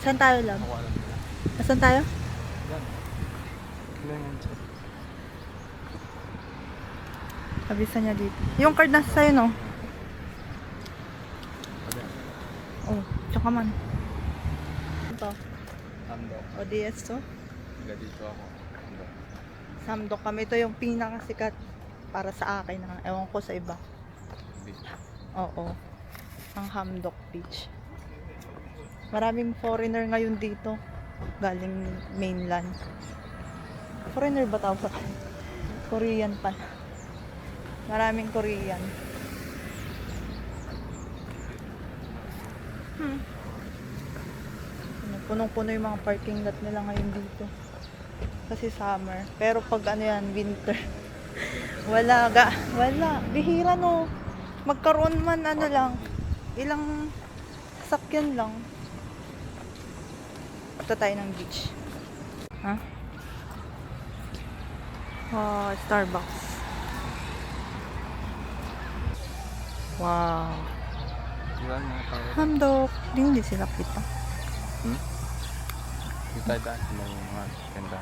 Saan tayo lang? Ako alam nila. Saan tayo? Yan. Kailangan siya. Kabisa niya dito. Yung card nasa sa'yo, no? Ayan. Oh, tsaka man. Ito. Ando. ODS to. Hanggang dito ako. Ando. Samdok kami. Ito yung pinakasikat para sa akin. Ewan ko sa iba. Beach. Oo. Ang Hamdok Beach. Maraming foreigner ngayon dito. Galing mainland. Foreigner ba tawag sa kanila? Korean pa. Maraming Korean. Punong-puno yung mga parking lot nila ngayon dito. Kasi summer. Pero pag ano yan, winter. Wala. Bihira no. Magkaroon man ano lang. Ilang sakyan lang. Punta tayo ng beach. Ha? Oh, Starbucks. Wow. Diba mga tao? Hamdok. Hindi sila kita. Kita daan. May mga ganda.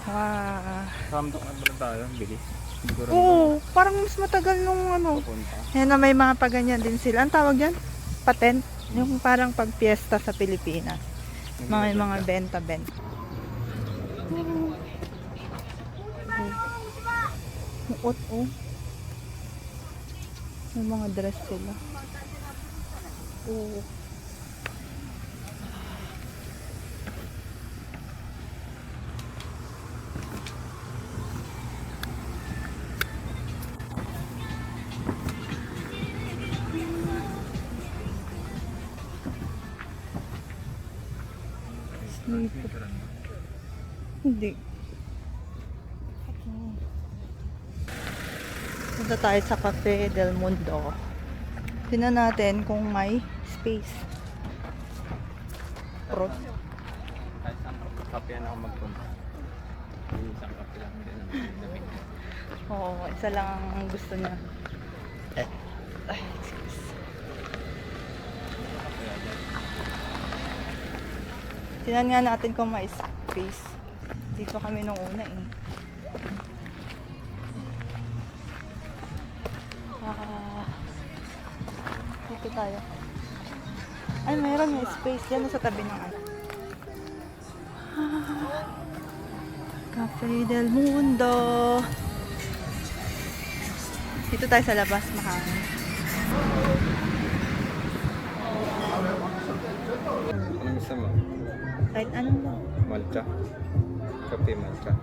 Wow. Ramdok na pala tayo. Bilis. Siguro Oo, parang mas matagal nung ano. pupunta. Yan na may mga paganyan din sila. Ang tawag yan? Patent. Yung parang pagpiesta sa Pilipinas. Mga benta-benta. Uot, oh. May mga dress sila. Oo. Hindi. Punta tayo sa Cafe del Mundo. Tingnan natin kung may space. Pro. Kahit saan kape na ako magpunta. Isang kape lang din ang lamig. Oo, isa lang ang gusto niya. Ay, excuse. Tingnan nga natin kung may space. Dito kami nung una eh. Dito tayo. Ay, mayroon may space. Yan sa tabi ng ano. Cafe del Mundo. Dito tayo sa labas, mahangin. Anong gusto mo? Kahit anong ba? Malcha. Kape malcha.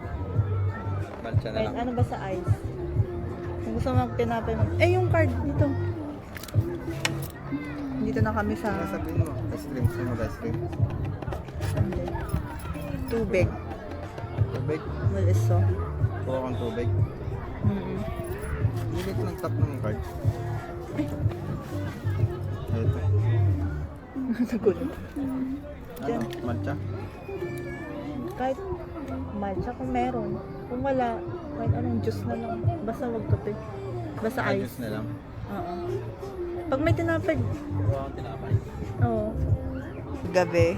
Malcha na Kahit lang. ano ba sa ice? Kung gusto mo magpinapay mo. Eh, yung card dito. Dito na kami sa Sabihin mo, ice cream. Saan mo ice cream? tubig. Tubig. Waliso. Kuha kang tubig. Hindi ko nag-tap ng card. Ito. Nagulo. Ano? Matcha? Kahit matcha kung meron. Kung wala, kahit anong juice na lang. Basta wag kape. Basta ice. Ayos na lang. Oo. Pag may tinapay. Kuha kang tinapay. Oo. Gabi.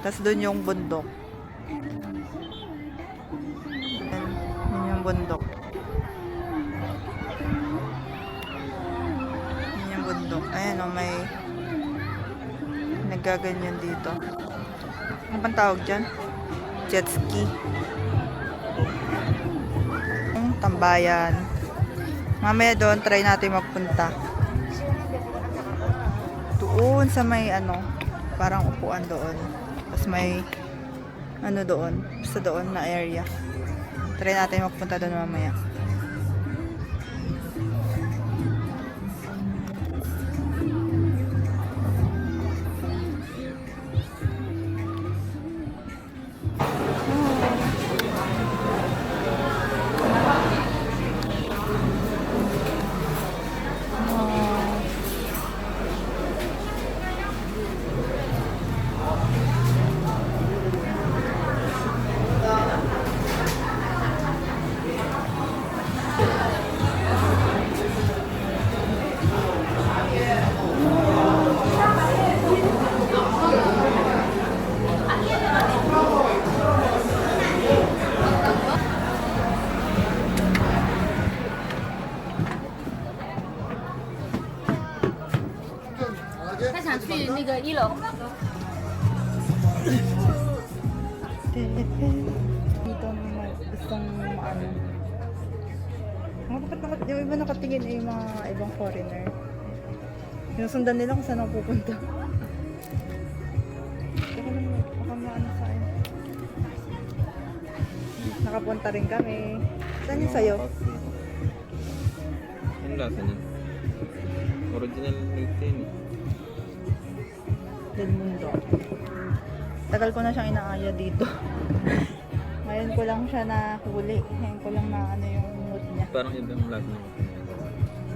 Tapos doon yung bundok. Yun yung bundok. Yun yung bundok. Ayan o, may nagaganyan dito. Ano bang tawag dyan? Jet ski. Tambayan. Mamaya doon, try natin magpunta. Doon sa may ano, parang upuan doon. Tapos may ano doon, basta doon na area. Try natin magpunta doon mamaya. 个1楼。 Dito naman gustong ano. Yung iba nakatingin ay yung mga ibang foreigner. Sinusundan nila kung saan ako pupunta. Teka lang, baka maano sa akin. Nakapunta rin kami. Saan yung sayo? Ano lasa niya? Original milk tea yun. Del Mundo. Tagal ko na siyang inaaya dito. Ngayon ko lang siya nahuli. Ngayon ko lang na ano yung mood niya. Parang iba yung lasa niya.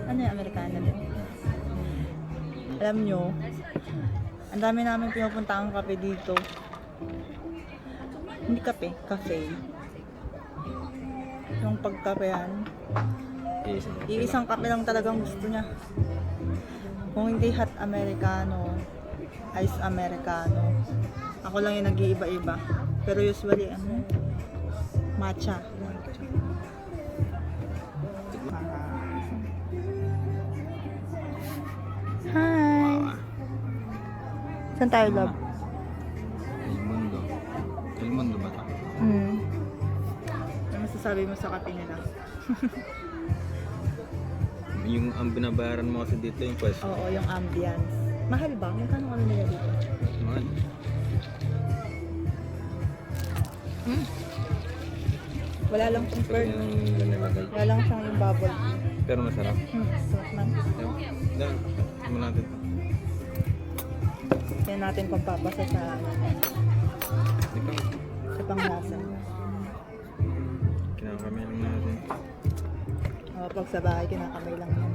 Ano yung Amerikana din? Alam nyo, ang dami namin pinupuntahang kape dito. Hindi kape, cafe. Yung pagkapehan. Iisang kape lang talagang gusto niya. Kung hindi hot americano, ice americano. Ako lang yung nag-iiba-iba. Pero usually, ano? Matcha. Hi! Saan tayo, love? El Mundo. El Mundo ba ito? Ano masasabi mo sa kape nila? Yung ang binabayaran mo kasi dito yung pwesto. Oo, yung ambience. Mahal ba? Magkano ano nila dito? Mahal. Wala lang siyang Pero pearl. yan ang nilagay. Wala lang siyang yung bubble tea. Pero masarap. Sarap man. Dahil, mo natin ito. Tignan natin kung papasa sa Ikaw, panglasa. kinakamay lang natin. O, pag sa bahay, kinakamay lang yan.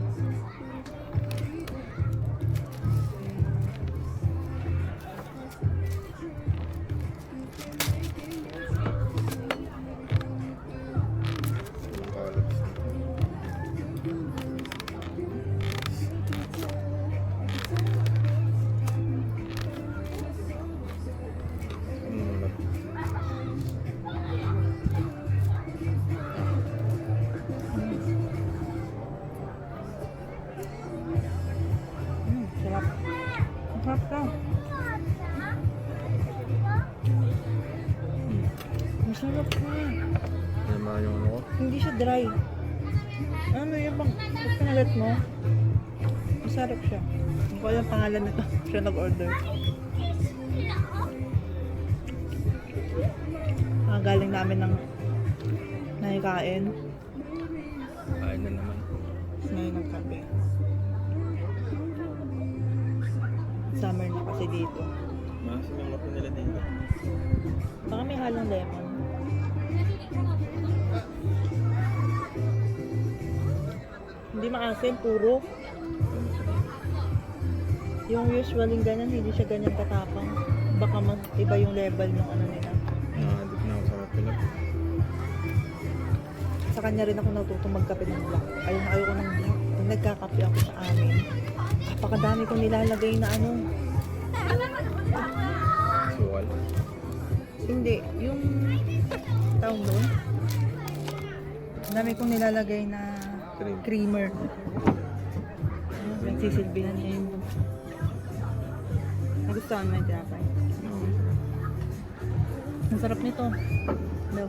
Sarap. Ang sarap ka. Masarap ka. Yan ba yung ano ko? Hindi siya dry. Ano yung pag pinalat mo? Masarap siya. Hindi ko alam pangalan nito. Siya nag-order. Galing namin ng nakikain. Kain na naman. Ngayon nagkape. Summer na kasi dito. Maasim yung kape nila dito. Baka may halong lemon. Hindi maasim, puro. Yung usually ganyan, hindi siya ganyan katapang. Baka mas iba yung level ng ano nila. Nakadip na ako sa kape lang. Sa kanya rin ako natutong magkape ng black. Ayoko ng black. Kung nagkakape ako sa amin, napakadami kong nilalagay na ano. Suwal. Hindi, yung tawag doon. Ang dami kong nilalagay na Cream. creamer. Nagsisilbihan niya yung nagustuhan mo yung tinapay. Ang sarap nito. No.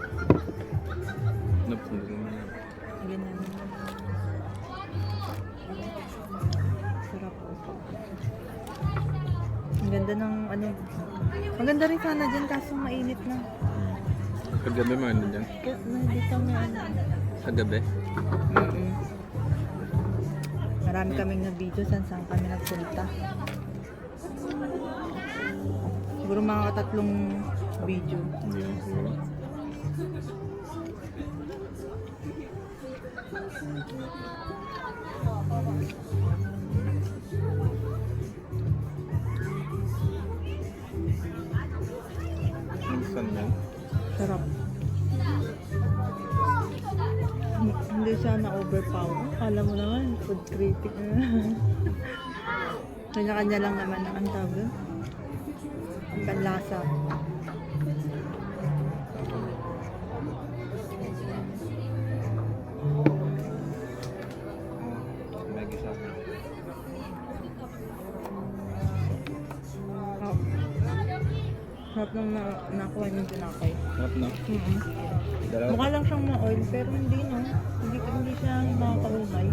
Nope, hindi naman yan. Ganyan. Sarap. Ang ganda ng ano. Maganda rin sana dyan kaso mainit na. Kagabi mo ano dyan? Dito may ano. Sa gabi? Marami kaming na-video saan kami nagpunta. Siguro mga katatlong video. Hindi mo siguro. Minsan yan. Sarap. Hindi siya na-overpower. Alam mo naman, food critic na. Kanya-kanya lang naman ang tawag doon. Panlasa. May gisa. Sarap nung nakuha yung tinapay. Sarap na. Dalawa. Mukha lang siyang ma-oil, pero hindi no. Hindi siya makakahumay.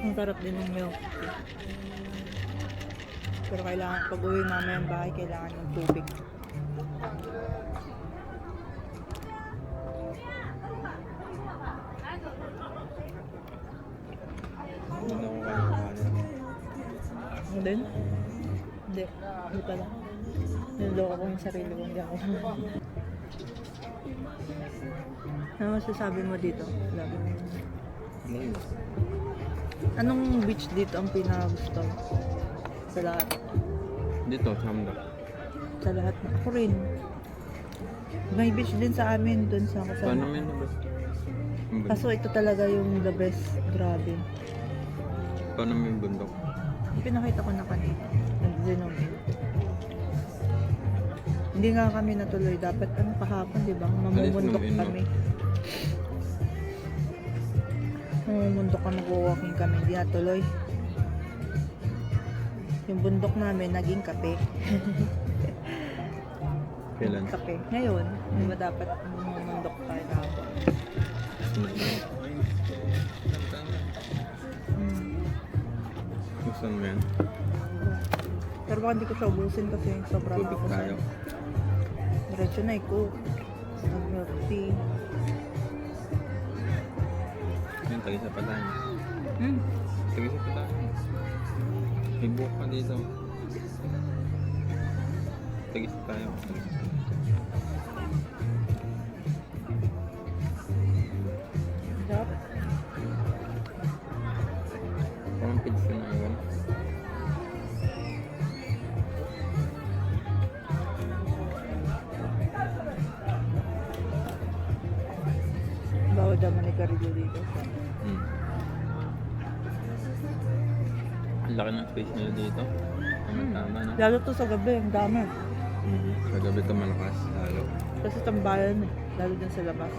Ang sarap din ng milk tea. Pero kailangan, pag uwi namin ang bahay, kailangan ng tubig. Hindi na ako kaya. Ano din? Hindi. Hindi pala. Niloko ko yung sarili ko. Hindi ako. Ano masasabi mo dito? Labi mo. Anong beach dito ang pinakagusto mo? Sa lahat? Dito, Samda. Sa lahat na. Ako rin. May beach din sa amin dun sa Paano kasama. may nabas? Kaso ito talaga yung the best. Grabe. Paano may bundok? Yung pinakita ko na kanina. Nag-zinom. Hindi nga kami natuloy. Dapat ano kahapon, di ba? Mamumundok Alis mo, kami. Mamumundok kami, mag-walking kami. Hindi natuloy. Yung bundok namin, naging kape. Kailan? Kape. Ngayon, di ba dapat mamumundok tayo kahapon? Gusto mo yan? Pero baka hindi ko siya ubusin kasi sobrang Tubig ako sa tayo. diretso na i-cook. Milk tea. Yung tagisa pa tayo. Mm. Tagisa pa tayo. May buhok pa dito. Tagisa tayo. Sarap. Parang page ko na iwan. Bawal naman ni Carilo dito. Ang laki ng space nila dito. Tama no? Lalo to sa gabi, ang dami. Sa gabi ito malakas. Lalo. Kasi tambayan eh. Lalo din sa labas.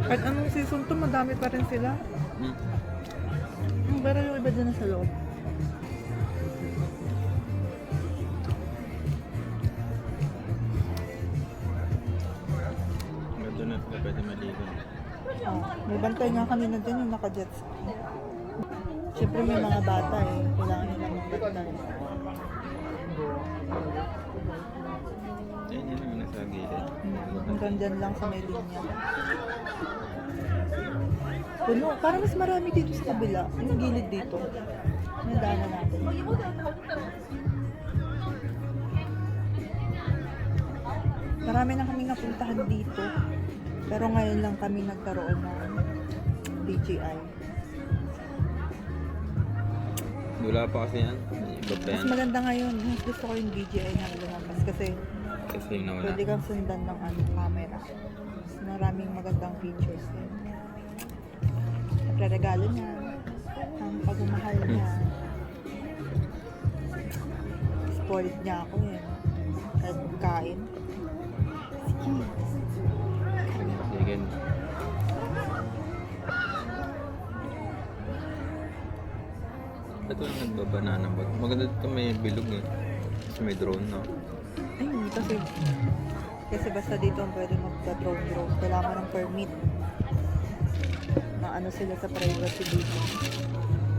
Kahit anong season to, madami pa rin sila. Pero yung iba din na sa loob. Ganda na sila pwede maligo. Oh, may bantay nga kanina din yung naka-jet ski. Siyempre may mga bata eh. Kailangan nila magbantay. Yan yun naman nasa gilid. Hanggang dyan lang sa may linya. Puno. Parang mas marami dito sa kabila. Yung gilid dito. May daanan natin. Marami na kami napuntahan dito. Pero ngayon lang kami nagkaroon ng DJI. Wala pa kasi yan. Iba pa Mas yan. maganda ngayon. Mas gusto ko yung DJI na lumabas kasi Kasi yung nawala. pwede kang sundan ng camera. Mas maraming magandang features. Nagre-regalo niya. Ang pagmamahal niya. Spoiled niya ako eh. Kahit kain. Sige. Ito lang nagbabanana bag. Maganda dito may bilog eh. Kasi may drone no. Ay, kasi basta dito ang pwede magka-drone. Kailangan ng permit. Na ano sila sa privacy dito.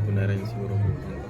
Ito na rin siguro bukan to.